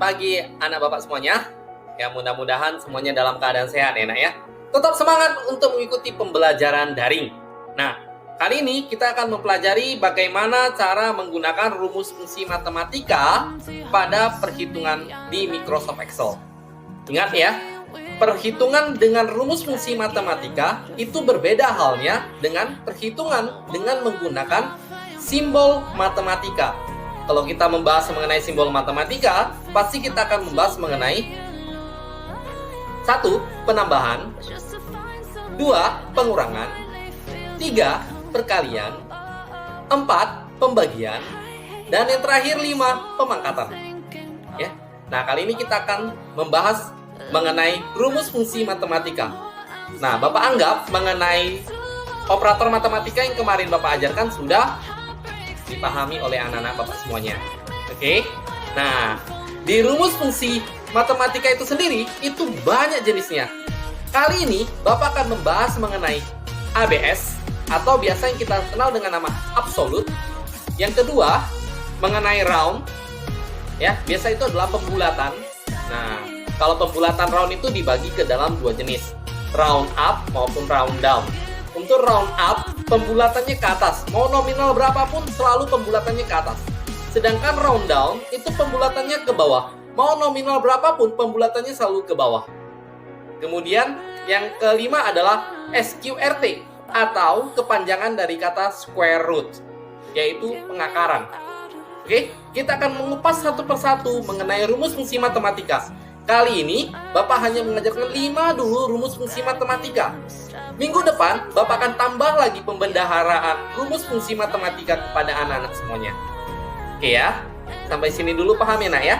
pagi anak Bapak semuanya. Ya, mudah-mudahan semuanya dalam keadaan sehat ya, Nak ya. Tetap semangat untuk mengikuti pembelajaran daring. Nah, kali ini kita akan mempelajari bagaimana cara menggunakan rumus fungsi matematika pada perhitungan di Microsoft Excel. Ingat ya, perhitungan dengan rumus fungsi matematika itu berbeda halnya dengan perhitungan dengan menggunakan simbol matematika. Kalau kita membahas mengenai simbol matematika, pasti kita akan membahas mengenai 1. Penambahan, 2. Pengurangan, 3. Perkalian, 4. Pembagian, dan yang terakhir 5. Pemangkatan. Ya. Nah, kali ini kita akan membahas mengenai rumus fungsi matematika. Nah, Bapak anggap mengenai operator matematika yang kemarin Bapak ajarkan sudah dipahami oleh anak-anak Bapak semuanya. Oke? Nah, di rumus fungsi matematika itu sendiri, itu banyak jenisnya. Kali ini, Bapak akan membahas mengenai ABS, atau biasa yang kita kenal dengan nama absolute. Yang kedua, mengenai round. Ya, biasa itu adalah pembulatan. Nah, kalau pembulatan round itu dibagi ke dalam dua jenis, round up maupun round down. Untuk round up, pembulatannya ke atas. Mau nominal berapapun, selalu pembulatannya ke atas. Sedangkan round down, itu pembulatannya ke bawah. Mau nominal berapapun, pembulatannya selalu ke bawah. Kemudian, yang kelima adalah SQRT, atau kepanjangan dari kata square root, yaitu pengakaran. Oke, kita akan mengupas satu persatu mengenai rumus fungsi matematika. Kali ini, Bapak hanya mengajarkan 5 dulu rumus fungsi matematika. Minggu depan, Bapak akan tambah lagi pembendaharaan rumus fungsi matematika kepada anak-anak semuanya. Oke ya, sampai sini dulu paham ya, Nak ya?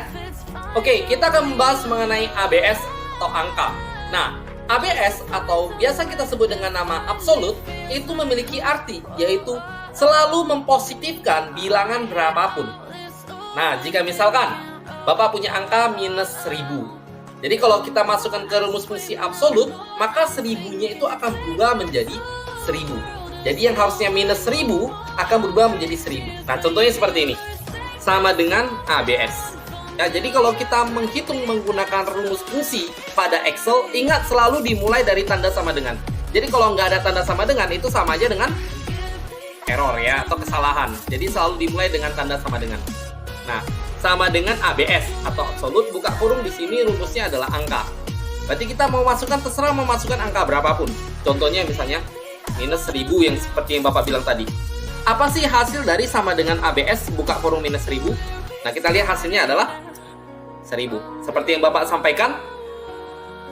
Oke, kita akan membahas mengenai ABS atau angka. Nah, ABS atau biasa kita sebut dengan nama absolute, itu memiliki arti, yaitu selalu mempositifkan bilangan berapapun. Nah, jika misalkan Bapak punya angka minus 1000. Jadi kalau kita masukkan ke rumus fungsi absolut, maka 1000-nya itu akan berubah menjadi 1000. Jadi yang harusnya minus 1000 akan berubah menjadi 1000. Nah, contohnya seperti ini. Sama dengan ABS. Nah, jadi kalau kita menghitung menggunakan rumus fungsi pada Excel, ingat selalu dimulai dari tanda sama dengan. Jadi kalau nggak ada tanda sama dengan, itu sama aja dengan error ya, atau kesalahan. Jadi selalu dimulai dengan tanda sama dengan. Nah, sama dengan ABS atau absolute, buka kurung di sini rumusnya adalah angka. Berarti kita mau masukkan, terserah mau masukkan angka berapapun. Contohnya misalnya minus 1000 yang seperti yang Bapak bilang tadi. Apa sih hasil dari sama dengan ABS buka kurung minus 1000? Nah, kita lihat hasilnya adalah 1000. Seperti yang Bapak sampaikan,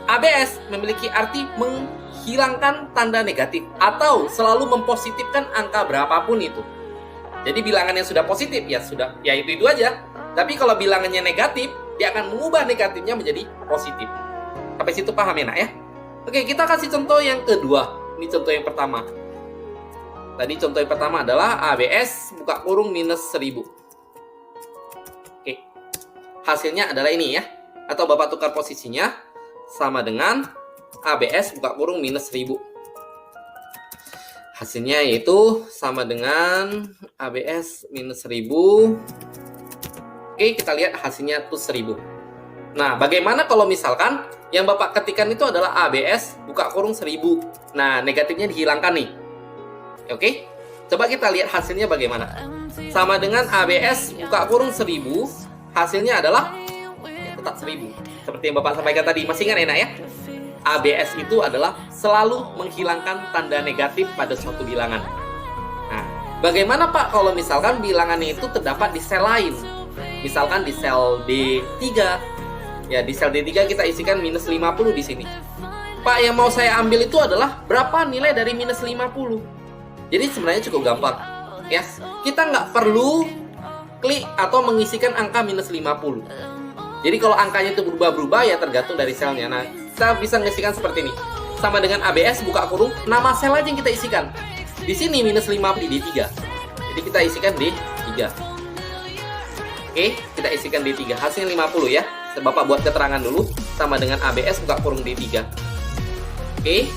ABS memiliki arti menghilangkan tanda negatif atau selalu mempositifkan angka berapapun itu. Jadi bilangan yang sudah positif ya sudah, ya itu aja. Tapi kalau bilangannya negatif, dia akan mengubah negatifnya menjadi positif. Sampai situ paham ya, Nak ya? Oke, kita kasih contoh yang kedua. Ini contoh yang pertama. Tadi contoh yang pertama adalah ABS buka kurung minus 1000. Oke. Hasilnya adalah ini ya. Atau Bapak tukar posisinya sama dengan ABS buka kurung minus 1000. Hasilnya yaitu sama dengan ABS minus 1000. Oke, kita lihat hasilnya tuh 1000. Nah, bagaimana kalau misalkan yang Bapak ketikkan itu adalah ABS buka kurung 1000. Nah, negatifnya dihilangkan nih. Oke, coba kita lihat hasilnya bagaimana. Sama dengan ABS buka kurung 1000, hasilnya adalah ya, tetap 1000. Seperti yang Bapak sampaikan tadi, masih ingat enak ya? ABS itu adalah selalu menghilangkan tanda negatif pada suatu bilangan. Nah, bagaimana Pak kalau misalkan bilangannya itu terdapat di sel lain? Misalkan di sel D3. Ya, di sel D3 kita isikan minus 50 di sini. Pak, yang mau saya ambil itu adalah berapa nilai dari minus 50? Jadi sebenarnya cukup gampang. Ya, kita nggak perlu klik atau mengisikan angka minus 50. Jadi kalau angkanya itu berubah-berubah ya tergantung dari selnya. Nah, kita bisa mengisikan seperti ini. Sama dengan ABS buka kurung, nama sel aja yang kita isikan. Di sini minus 50 di D3. Jadi kita isikan D3. Oke, kita isikan D3. Hasilnya 50 ya. Bapak buat keterangan dulu. Sama dengan ABS buka kurung D3. Oke.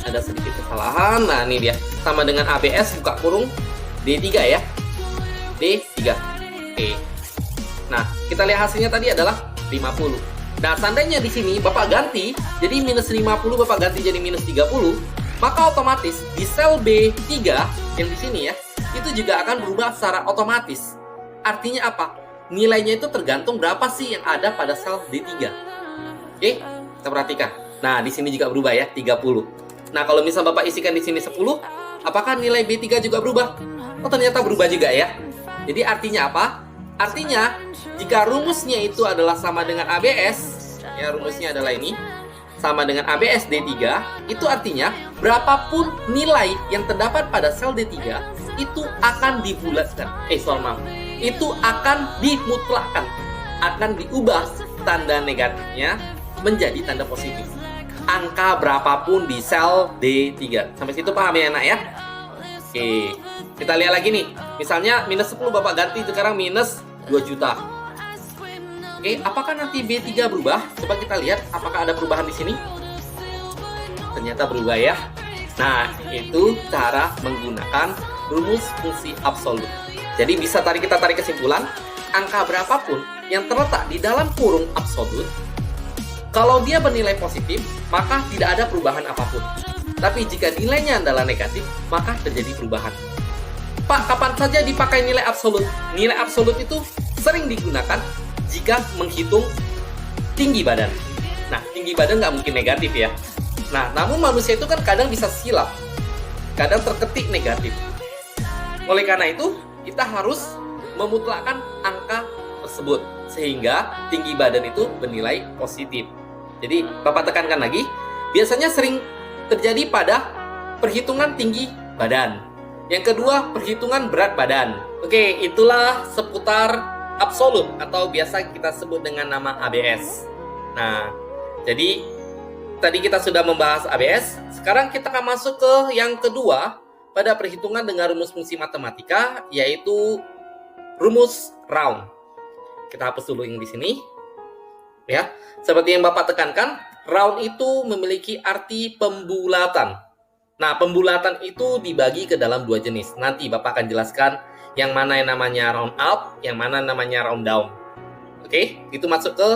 Ada sedikit kesalahan. Nah, ini dia. Sama dengan ABS buka kurung D3 ya. D3. Oke. Nah, kita Kita lihat hasilnya tadi adalah 50. Nah, seandainya di sini Bapak ganti, jadi minus 50 Bapak ganti jadi minus 30, maka otomatis di sel B3 yang di sini ya, itu juga akan berubah secara otomatis. Artinya apa? Nilainya itu tergantung berapa sih yang ada pada sel D3. Oke, kita perhatikan. Nah, di sini juga berubah ya, 30. Nah, kalau misal Bapak isikan di sini 10, apakah nilai B3 juga berubah? Oh, ternyata berubah juga ya. Jadi artinya apa? Artinya, jika rumusnya itu adalah sama dengan ABS, ya rumusnya adalah ini, sama dengan ABS D3, itu artinya berapapun nilai yang terdapat pada sel D3, itu akan dibulatkan. Itu akan dimutlakkan, akan diubah tanda negatifnya menjadi tanda positif. Angka berapapun di sel D3. Sampai situ paham ya, anak ya? Oke, kita lihat lagi nih. Misalnya minus 10 Bapak ganti sekarang minus 2 juta. Oke, apakah nanti B3 berubah? Coba kita lihat apakah ada perubahan di sini. Ternyata berubah ya. Nah, itu cara menggunakan rumus fungsi absolut. Jadi bisa kita tarik kesimpulan, angka berapapun yang terletak di dalam kurung absolut, kalau dia bernilai positif, maka tidak ada perubahan apapun. Tapi jika nilainya adalah negatif, maka terjadi perubahan. Pak, kapan saja dipakai nilai absolut? Nilai absolut itu sering digunakan jika menghitung tinggi badan. Nah, tinggi badan nggak mungkin negatif ya. Nah, namun manusia itu kan kadang bisa silap, kadang terketik negatif. Oleh karena itu, kita harus memutlakkan angka tersebut sehingga tinggi badan itu bernilai positif. Jadi, Bapak tekankan lagi, biasanya sering terjadi pada perhitungan tinggi badan. Yang kedua, perhitungan berat badan. Oke, itulah seputar absolut atau biasa kita sebut dengan nama ABS. Nah, jadi tadi kita sudah membahas ABS. Sekarang kita akan masuk ke yang kedua pada perhitungan dengan rumus fungsi matematika, yaitu rumus round. Kita hapus dulu yang di sini. Ya, seperti yang Bapak tekankan, round itu memiliki arti pembulatan. Nah, pembulatan itu dibagi ke dalam dua jenis. Nanti Bapak akan jelaskan yang mana yang namanya round up, yang mana namanya round down. Oke, itu masuk ke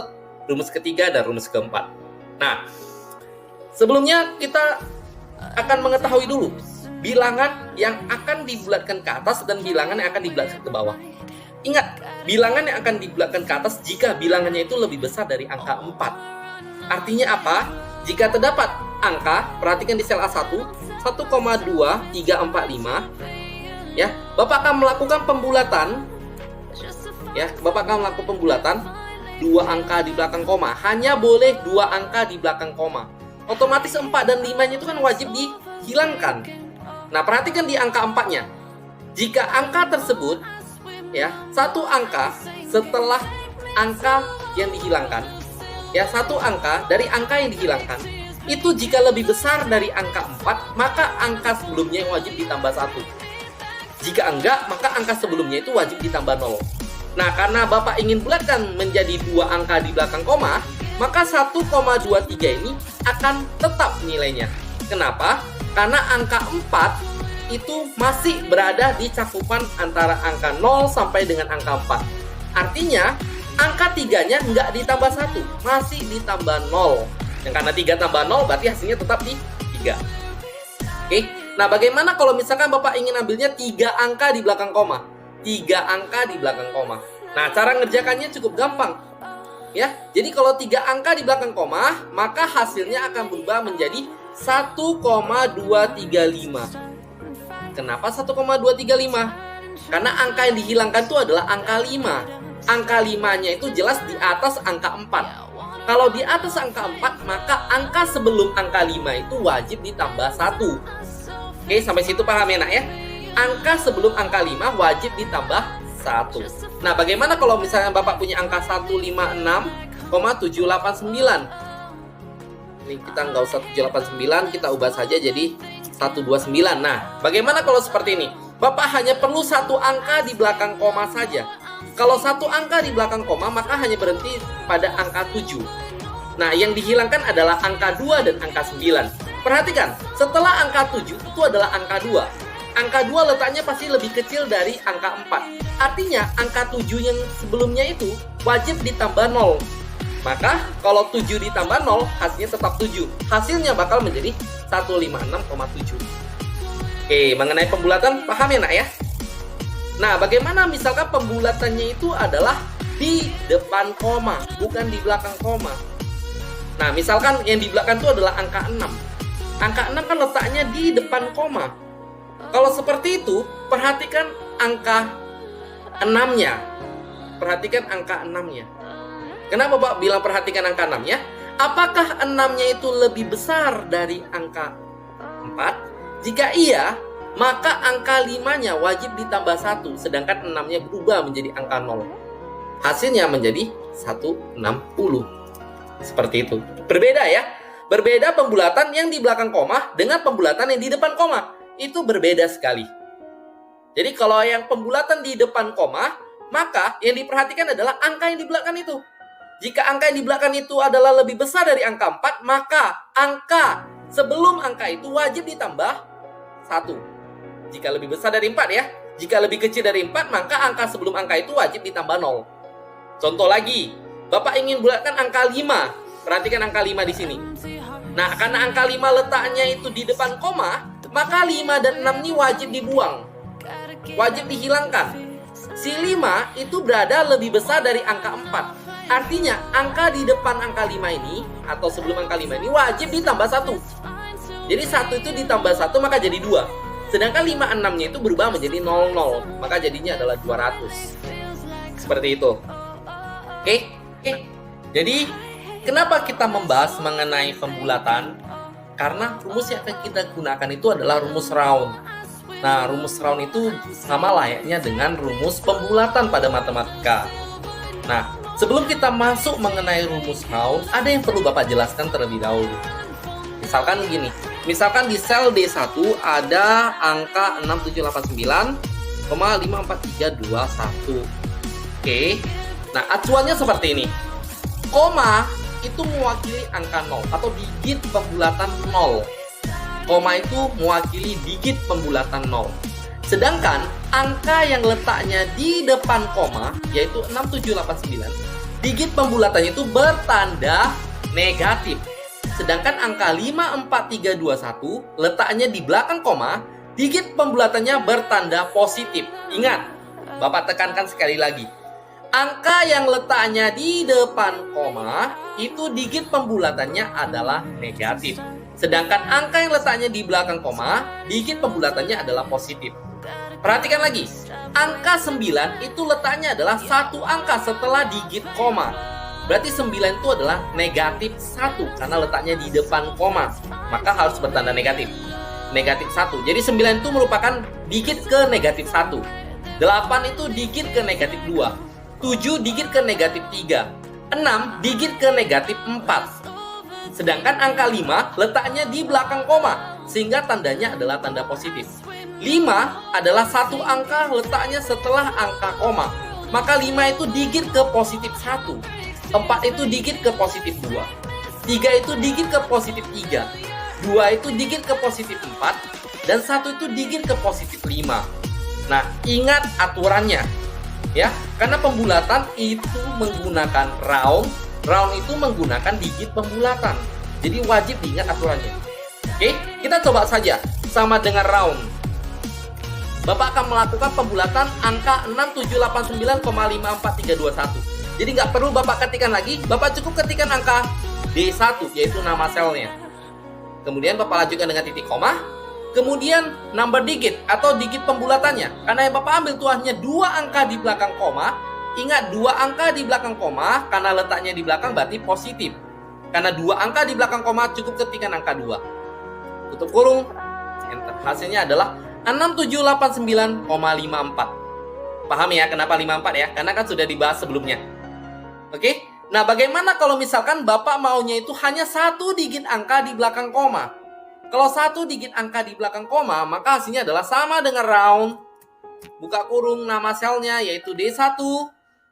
rumus ketiga dan rumus keempat. Nah, sebelumnya kita akan mengetahui dulu bilangan yang akan dibulatkan ke atas dan bilangan yang akan dibulatkan ke bawah. Ingat, bilangan yang akan dibulatkan ke atas jika bilangannya itu lebih besar dari angka 4. Artinya apa? Jika terdapat angka, perhatikan di sel A1, 1,2345, ya, Bapak akan melakukan pembulatan, ya, Bapak akan melakukan pembulatan 2 angka di belakang koma. Hanya boleh 2 angka di belakang koma. Otomatis 4 dan 5-nya itu kan wajib dihilangkan. Nah, perhatikan di angka 4-nya. Jika angka tersebut, ya, 1 angka setelah angka yang dihilangkan, ya, 1 angka dari angka yang dihilangkan, itu jika lebih besar dari angka 4, maka angka sebelumnya yang wajib ditambah 1. Jika enggak, maka angka sebelumnya itu wajib ditambah 0. Nah, karena Bapak ingin bulatkan menjadi 2 angka di belakang koma, maka 1,23 ini akan tetap nilainya. Kenapa? Karena angka 4 itu masih berada di cakupan antara angka 0 sampai dengan angka 4. Artinya, angka 3-nya nggak ditambah 1, masih ditambah 0. Dan karena 3 tambah 0, berarti hasilnya tetap di 3. Oke, nah bagaimana kalau misalkan Bapak ingin ambilnya 3 angka di belakang koma? 3 angka di belakang koma. Nah, cara ngerjakannya cukup gampang. Ya, jadi kalau 3 angka di belakang koma, maka hasilnya akan berubah menjadi 1,235. Kenapa 1,235? Karena angka yang dihilangkan itu adalah angka 5. Angka 5-nya itu jelas di atas angka 4. Kalau di atas angka 4, maka angka sebelum angka 5 itu wajib ditambah 1. Oke, sampai situ paham ya, nak ya? Angka sebelum angka 5 wajib ditambah 1. Nah, bagaimana kalau misalnya Bapak punya angka 156,789? Ini kita nggak usah 789, kita ubah saja jadi 129. Nah, bagaimana kalau seperti ini? Bapak hanya perlu 1 angka di belakang koma saja. Kalau 1 angka di belakang koma, maka hanya berhenti pada angka 7. Nah, yang dihilangkan adalah angka 2 dan angka 9. Perhatikan, setelah angka 7 itu adalah angka 2. angka 2 letaknya pasti lebih kecil dari angka 4. Artinya angka 7 yang sebelumnya itu wajib ditambah 0. Maka kalau 7 ditambah 0, hasilnya tetap 7. Hasilnya bakal menjadi 156,7. Oke, mengenai pembulatan paham ya nak ya? Nah, bagaimana misalkan pembulatannya itu adalah di depan koma, bukan di belakang koma. Nah, misalkan yang di belakang itu adalah angka 6. Angka 6 kan letaknya di depan koma. Kalau seperti itu, perhatikan angka 6-nya. Perhatikan angka 6-nya. Kenapa Bapak bilang perhatikan angka 6-nya? Apakah 6-nya itu lebih besar dari angka 4? Jika iya, maka angka 5-nya wajib ditambah 1, sedangkan 6-nya berubah menjadi angka 0. Hasilnya menjadi 160. Seperti itu. Berbeda ya. Berbeda pembulatan yang di belakang koma dengan pembulatan yang di depan koma. Itu berbeda sekali. Jadi kalau yang pembulatan di depan koma, maka yang diperhatikan adalah angka yang di belakang itu. Jika angka yang di belakang itu adalah lebih besar dari angka 4, maka angka sebelum angka itu wajib ditambah 1. Jika lebih besar dari 4 ya. Jika lebih kecil dari 4, maka angka sebelum angka itu wajib ditambah 0. Contoh lagi, Bapak ingin bulatkan angka 5. Perhatikan angka 5 di sini. Nah, karena angka 5 letaknya itu di depan koma, maka 5 dan 6 ini wajib dibuang. Wajib dihilangkan. Si 5 itu berada lebih besar dari angka 4. Artinya, angka di depan angka 5 ini, atau sebelum angka 5 ini, wajib ditambah 1. Jadi 1 itu ditambah 1, maka jadi 2. Sedangkan 5, 6-nya itu berubah menjadi 00. Maka jadinya adalah 200. Seperti itu. Oke. Jadi, kenapa kita membahas mengenai pembulatan? Karena rumus yang akan kita gunakan itu adalah rumus round. Nah, rumus round itu sama layaknya dengan rumus pembulatan pada matematika. Nah, sebelum kita masuk mengenai rumus round, ada yang perlu Bapak jelaskan terlebih dahulu. Misalkan gini, misalkan di sel D1 ada angka 6789,54321. Oke. Nah, acuannya seperti ini. Koma itu mewakili angka 0 atau digit pembulatan 0. Koma itu mewakili digit pembulatan 0. Sedangkan angka yang letaknya di depan koma, yaitu 6789, digit pembulatannya itu bertanda negatif. Sedangkan angka 54321 letaknya di belakang koma, digit pembulatannya bertanda positif. Ingat, Bapak tekankan sekali lagi. Angka yang letaknya di depan koma, itu digit pembulatannya adalah negatif. Sedangkan angka yang letaknya di belakang koma, digit pembulatannya adalah positif. Perhatikan lagi, angka 9 itu letaknya adalah satu angka setelah digit koma. Berarti 9 itu adalah negatif 1 karena letaknya di depan koma. Maka harus bertanda negatif. Negatif 1. Jadi 9 itu merupakan digit ke negatif 1. 8 itu digit ke negatif 2. 7 digit ke negatif 3. 6 digit ke negatif 4. Sedangkan angka 5 letaknya di belakang koma, sehingga tandanya adalah tanda positif. 5 adalah satu angka letaknya setelah angka koma, maka 5 itu digit ke positif 1. 4 itu digit ke positif 2. 3 itu digit ke positif 3. 2 itu digit ke positif 4. Dan 1 itu digit ke positif 5. Nah, ingat aturannya. Ya, karena pembulatan itu menggunakan round. Round itu menggunakan digit pembulatan. Jadi wajib diingat aturannya. Oke, kita coba saja sama dengan round. Bapak akan melakukan pembulatan angka 6789,54321. Jadi nggak perlu Bapak ketikkan lagi, Bapak cukup ketikkan angka D1, yaitu nama selnya. Kemudian Bapak lanjutkan dengan titik koma. Kemudian number digit atau digit pembulatannya. Karena yang Bapak ambil itu hanya 2 angka di belakang koma. Ingat, 2 angka di belakang koma, karena letaknya di belakang berarti positif. Karena 2 angka di belakang koma, cukup ketikkan angka 2. Tutup kurung, enter. Hasilnya adalah 6789,54. Paham ya kenapa 54 ya? Karena kan sudah dibahas sebelumnya. Oke? Nah, bagaimana kalau misalkan Bapak maunya itu hanya 1 digit angka di belakang koma? Kalau 1 digit angka di belakang koma, maka hasilnya adalah sama dengan round. Buka kurung, nama selnya yaitu D1,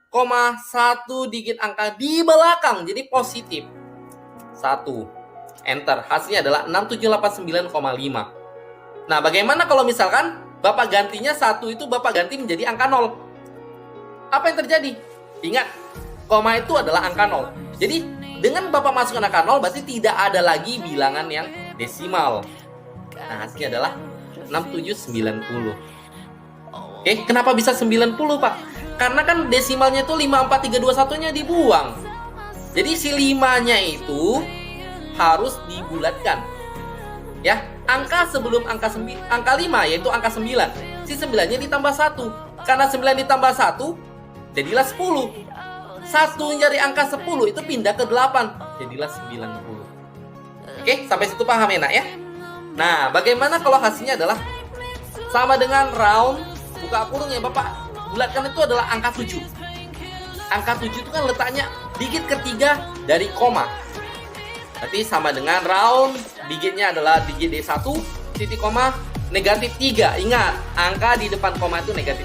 1 digit angka di belakang, jadi positif 1. Enter. Hasilnya adalah 6789,5. Nah, bagaimana kalau misalkan Bapak gantinya 1 itu Bapak ganti menjadi angka 0. Apa yang terjadi? Ingat, koma itu adalah angka 0. Jadi, dengan Bapak masukkan angka 0, berarti tidak ada lagi bilangan yang desimal. Nah, hasilnya adalah 6790. Oke, kenapa bisa 90, Pak? Karena kan desimalnya itu 54321-nya dibuang. Jadi, si 5-nya itu harus dibulatkan. Ya, angka sebelum angka 5 yaitu angka 9. Si 9-nya ditambah 1. Karena 9 ditambah 1 jadilah 10. 1 dari angka 10 itu pindah ke 8, jadilah 90. Oke, sampai situ paham ya, Nak ya? Nah, bagaimana kalau hasilnya adalah sama dengan round buka kurung yang Bapak bulatkan itu adalah angka 7. Angka 7 itu kan letaknya digit ketiga dari koma. Berarti sama dengan round, digitnya adalah digit D1, titik koma, negatif 3. Ingat, angka di depan koma itu negatif.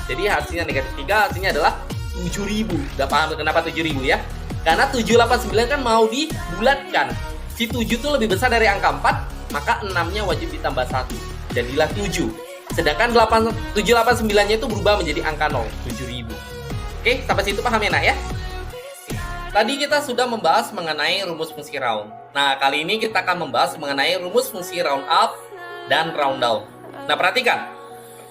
Jadi hasilnya negatif 3, hasilnya adalah 7.000. Udah paham kenapa 7.000 ya? Karena 789 kan mau dibulatkan. Si 7 itu lebih besar dari angka 4, maka 6-nya wajib ditambah 1. Jadilah 7. Sedangkan 789-nya itu berubah menjadi angka 0, 7.000. Oke, sampai situ paham ya, Nak ya? Tadi kita sudah membahas mengenai rumus fungsi round. Nah, kali ini kita akan membahas mengenai rumus fungsi round up dan round down. Nah, perhatikan.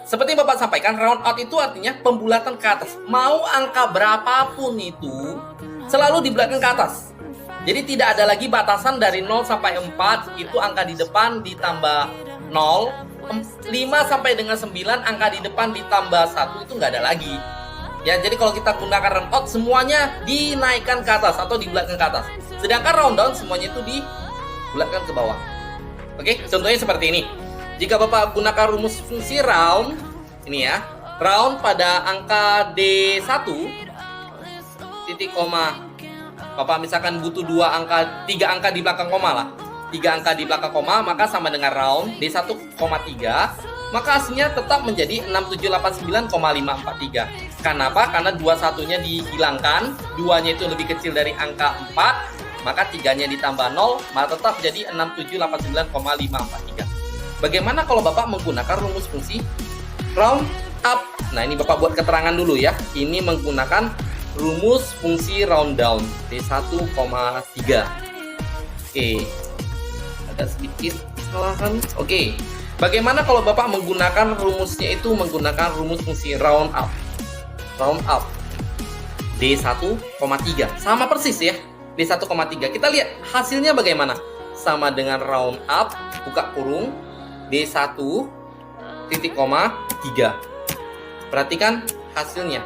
Seperti Bapak sampaikan, round out itu artinya pembulatan ke atas. Mau angka berapapun itu, selalu dibulatkan ke atas. Jadi tidak ada lagi batasan dari 0 sampai 4, itu angka di depan ditambah 0. 5 sampai dengan 9, angka di depan ditambah 1, itu nggak ada lagi. Ya, jadi kalau kita gunakan round out, semuanya dinaikkan ke atas atau dibulatkan ke atas. Sedangkan round down, semuanya itu dibulatkan ke bawah. Oke, contohnya seperti ini. Jika Bapak gunakan rumus fungsi round, ini ya, round pada angka D1, titik koma, Bapak misalkan butuh 3 angka di belakang koma lah. 3 angka di belakang koma, maka sama dengan round D1,3, maka hasilnya tetap menjadi 6789,543. Kenapa? Karena 21-nya dihilangkan, 2-nya itu lebih kecil dari angka 4, maka 3-nya ditambah 0, maka tetap jadi 6789,543. Bagaimana kalau Bapak menggunakan rumus fungsi round up? Nah, ini Bapak buat keterangan dulu ya. Ini menggunakan rumus fungsi round down D1,3. Oke. Ada sedikit kesalahan. Oke. Bagaimana kalau Bapak menggunakan rumusnya itu menggunakan rumus fungsi round up? Round up D1,3. Sama persis ya. D1,3. Kita lihat hasilnya bagaimana? Sama dengan round up buka kurung D1 titik koma 3. Perhatikan hasilnya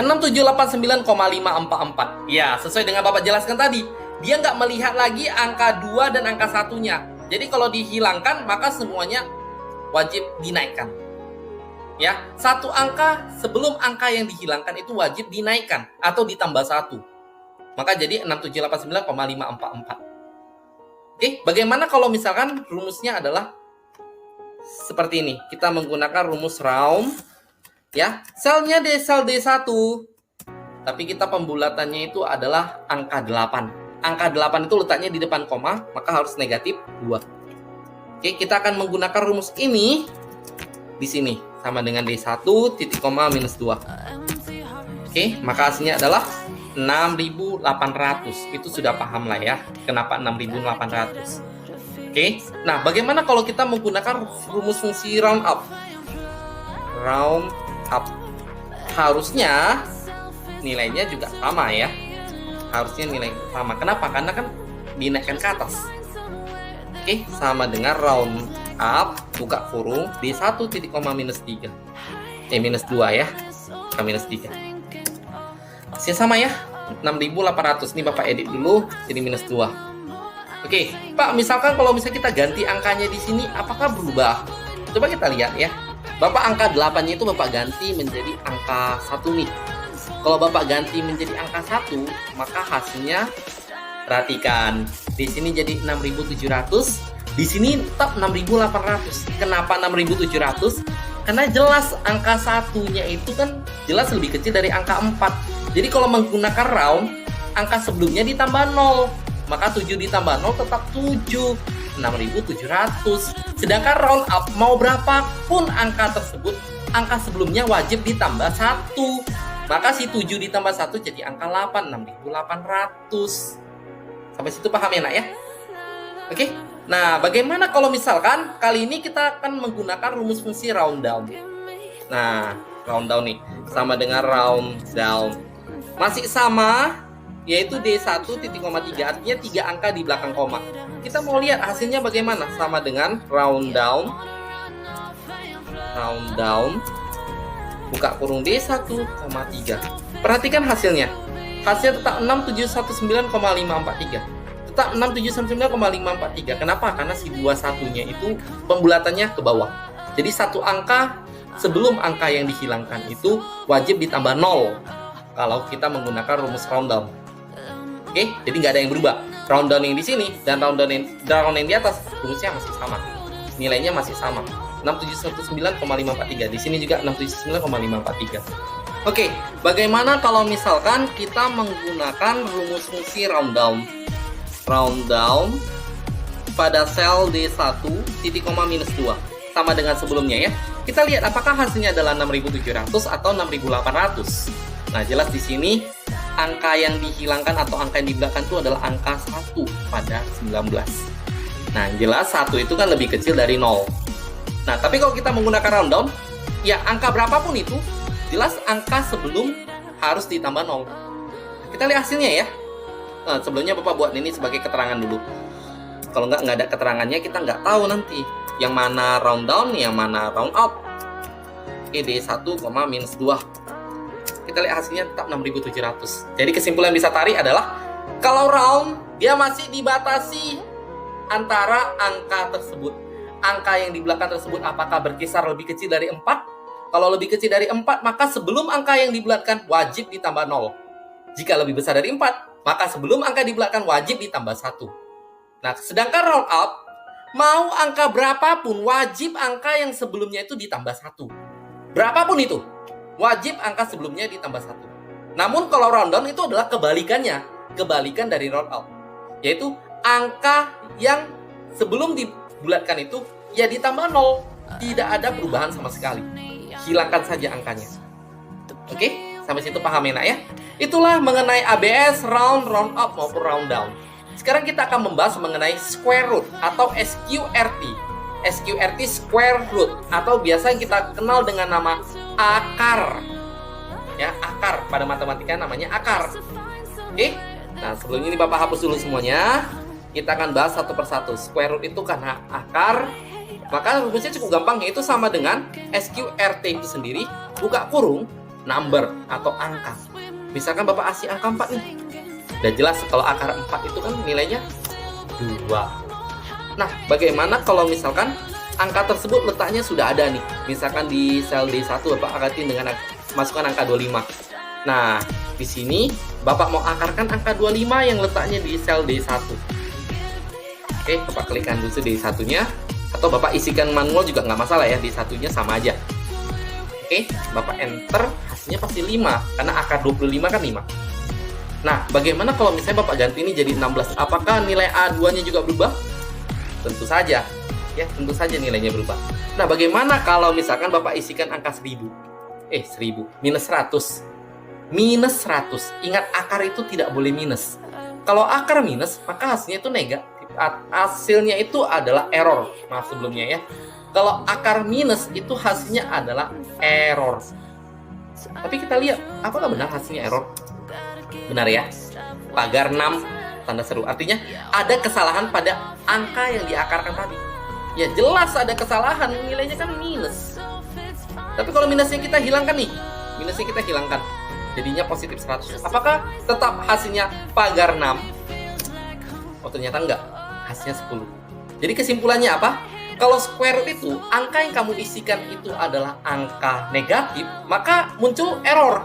6789,544. Ya, sesuai dengan Bapak jelaskan tadi. Dia nggak melihat lagi angka 2 dan angka 1-nya. Jadi kalau dihilangkan maka semuanya wajib dinaikkan. Ya, satu angka sebelum angka yang dihilangkan itu wajib dinaikkan atau ditambah 1. Maka jadi 6789,544. Oke, bagaimana kalau misalkan rumusnya adalah seperti ini? Kita menggunakan rumus round. Ya, selnya sel D1. Tapi kita pembulatannya itu adalah angka 8. Angka 8 itu letaknya di depan koma, maka harus negatif 2. Oke, kita akan menggunakan rumus ini di sini sama dengan D1 titik koma minus 2. Oke, maka hasilnya adalah 6.800. Itu sudah paham lah ya, kenapa 6.800. Oke, nah bagaimana kalau kita menggunakan rumus fungsi round up? Round up. Harusnya nilainya juga sama ya. Harusnya nilai sama. Kenapa? Karena kan dinaikkan ke atas. Oke, sama dengan round up buka kurung D1 titik koma minus 3. Minus 2 ya. Minus 3. Hasilnya sama ya. 6.800. Ini Bapak edit dulu jadi minus 2. Oke, Pak, misalkan kalau misalnya kita ganti angkanya di sini, apakah berubah? Coba kita lihat ya. Bapak angka 8-nya itu Bapak ganti menjadi angka 1 nih. Kalau Bapak ganti menjadi angka 1, maka hasilnya perhatikan. Di sini jadi 6.700, di sini tetap 6.800. Kenapa 6.700? Karena jelas angka 1-nya itu kan jelas lebih kecil dari angka 4. Jadi kalau menggunakan round, angka sebelumnya ditambah 0. Maka 7 ditambah 0 tetap 7. 6.700. Sedangkan round up mau berapapun angka tersebut, angka sebelumnya wajib ditambah 1. Maka si 7 ditambah 1 jadi angka 8, 6.800. Sampai situ paham ya nak ya? Oke. Nah, bagaimana kalau misalkan kali ini kita akan menggunakan rumus fungsi round down. Nah, round down nih sama dengan round down. Masih sama, yaitu D1 titik koma 3, artinya 3 angka di belakang koma. Kita mau lihat hasilnya bagaimana. Sama dengan round down, buka kurung D1, 3. Perhatikan hasilnya. Hasilnya tetap 6.719,543. Tetap 6.719,543. Kenapa? Karena si 21-nya itu pembulatannya ke bawah. Jadi satu angka sebelum angka yang dihilangkan itu wajib ditambah 0 kalau kita menggunakan rumus round down. Oke, jadi nggak ada yang berubah. Round down yang di sini dan round down yang di atas rumusnya masih sama. Nilainya masih sama. 6.719,543. Di sini juga 6.719,543. Oke, bagaimana kalau misalkan kita menggunakan rumus fungsi round down? Round down pada sel D1 titik koma minus 2 sama dengan sebelumnya ya. Kita lihat apakah hasilnya adalah 6.700 atau 6.800. Nah, jelas di sini angka yang dihilangkan atau angka yang dibelakang itu adalah angka 1 pada 19. Nah, jelas 1 itu kan lebih kecil dari 0. Nah, tapi kalau kita menggunakan round down, ya angka berapapun itu, jelas angka sebelum harus ditambah 0. Kita lihat hasilnya ya. Nah, sebelumnya Bapak buat ini sebagai keterangan dulu. Kalau nggak ada keterangannya, kita nggak tahu nanti yang mana round down, yang mana round up. D1, minus 2. Kita lihat hasilnya tetap 6.700. Jadi kesimpulan yang bisa tarik adalah kalau round, dia masih dibatasi antara angka tersebut. Angka yang di belakang tersebut apakah berkisar lebih kecil dari 4? Kalau lebih kecil dari 4, maka sebelum angka yang dibelakang wajib ditambah 0. Jika lebih besar dari 4, maka sebelum angka di belakang wajib ditambah 1. Nah, sedangkan round up, mau angka berapapun, wajib angka yang sebelumnya itu ditambah 1. Berapapun itu, wajib angka sebelumnya ditambah 1. Namun kalau round down itu adalah kebalikannya. Kebalikan dari round up. Yaitu angka yang sebelum dibulatkan itu, ya ditambah 0. Tidak ada perubahan sama sekali. Hilangkan saja angkanya. Oke? Sampai situ paham ya nak ya? Itulah mengenai ABS, round up maupun round down. Sekarang kita akan membahas mengenai square root atau SQRT. SQRT square root atau biasa kita kenal dengan nama akar. Ya, akar pada matematika namanya akar. Oke? Nah, sebelum ini Bapak hapus dulu semuanya. Kita akan bahas satu persatu. Square root itu karena akar, maka rumusnya cukup gampang, yaitu sama dengan SQRT itu sendiri, buka kurung, number atau angka. Misalkan Bapak kasih angka 4 nih. Udah jelas kalau akar 4 itu kan nilainya 2. Nah, bagaimana kalau misalkan angka tersebut letaknya sudah ada nih. Misalkan di sel D1 Bapak akarin dengan masukkan angka 25. Nah, di sini Bapak mau akarkan angka 25 yang letaknya di sel D1. Oke, Bapak klikkan dulu D1-nya. Atau Bapak isikan manual juga nggak masalah ya, D1-nya sama aja. Oke, Bapak enter, hasilnya pasti 5. Karena akar 25 kan 5. Nah, bagaimana kalau misalnya Bapak ganti ini jadi 16? Apakah nilai A2-nya juga berubah? Tentu saja. Ya, tentu saja nilainya berubah. Nah, bagaimana kalau misalkan Bapak isikan angka 1000? 1000. Minus 100. Minus 100. Ingat, akar itu tidak boleh minus. Kalau akar minus, maka hasilnya itu negatif. Hasilnya itu adalah error. Maaf sebelumnya ya. Kalau akar minus itu hasilnya adalah error. Tapi kita lihat, apakah benar hasilnya error? Benar ya. Pagar 6 tanda seru. Artinya ada kesalahan pada angka yang diakarkan tadi. Ya jelas ada kesalahan, nilainya kan minus. Tapi kalau minusnya kita hilangkan nih, minusnya kita hilangkan, jadinya positif 100. Apakah tetap hasilnya pagar 6? Oh ternyata enggak, hasilnya 10. Jadi kesimpulannya apa? Kalau square root itu, angka yang kamu isikan itu adalah angka negatif, maka muncul error.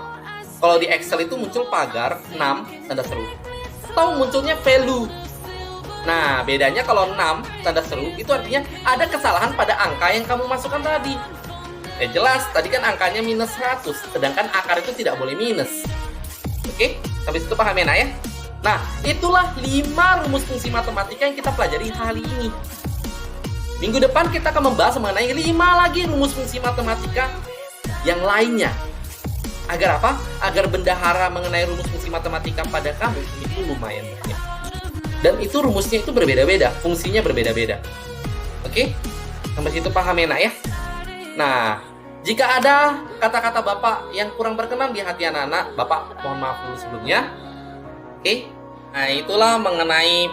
Kalau di Excel itu muncul pagar 6 tanda seru. Atau munculnya value. Nah, bedanya kalau 6 tanda seru itu artinya ada kesalahan pada angka yang kamu masukkan tadi. Jelas, tadi kan angkanya minus 100, sedangkan akar itu tidak boleh minus. Oke, sampai situ paham ya, Nak ya? Nah, itulah 5 rumus fungsi matematika yang kita pelajari hari ini. Minggu depan kita akan membahas mengenai 5 lagi rumus fungsi matematika yang lainnya. Agar apa? Agar bendahara mengenai rumus fungsi matematika pada kamu itu lumayan banyak. Dan itu rumusnya itu berbeda-beda, fungsinya berbeda-beda. Oke? Sampai situ paham ya nak ya? Nah, jika ada kata-kata Bapak yang kurang berkenan di hati anak-anak, Bapak mohon maaf dulu sebelumnya. Oke? Nah, itulah mengenai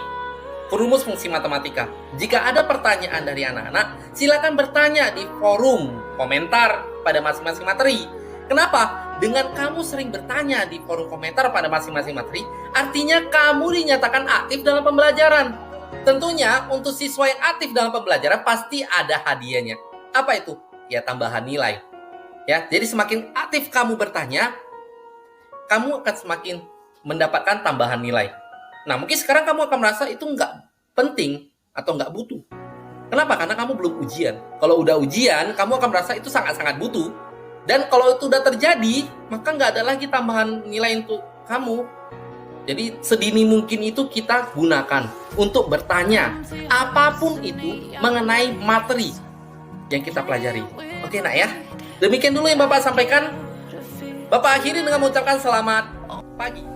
rumus fungsi matematika. Jika ada pertanyaan dari anak-anak, silakan bertanya di forum komentar pada masing-masing materi. Kenapa? Dengan kamu sering bertanya di forum komentar pada masing-masing materi, artinya kamu dinyatakan aktif dalam pembelajaran. Tentunya untuk siswa yang aktif dalam pembelajaran pasti ada hadiahnya. Apa itu? Ya, tambahan nilai. Ya, jadi semakin aktif kamu bertanya, kamu akan semakin mendapatkan tambahan nilai. Nah, mungkin sekarang kamu akan merasa itu nggak penting atau nggak butuh. Kenapa? Karena kamu belum ujian. Kalau udah ujian, kamu akan merasa itu sangat-sangat butuh. Dan kalau itu udah terjadi, maka nggak ada lagi tambahan nilai untuk kamu. Jadi sedini mungkin itu kita gunakan untuk bertanya apapun itu mengenai materi yang kita pelajari. Oke nak ya? Demikian dulu yang Bapak sampaikan. Bapak akhiri dengan mengucapkan selamat pagi.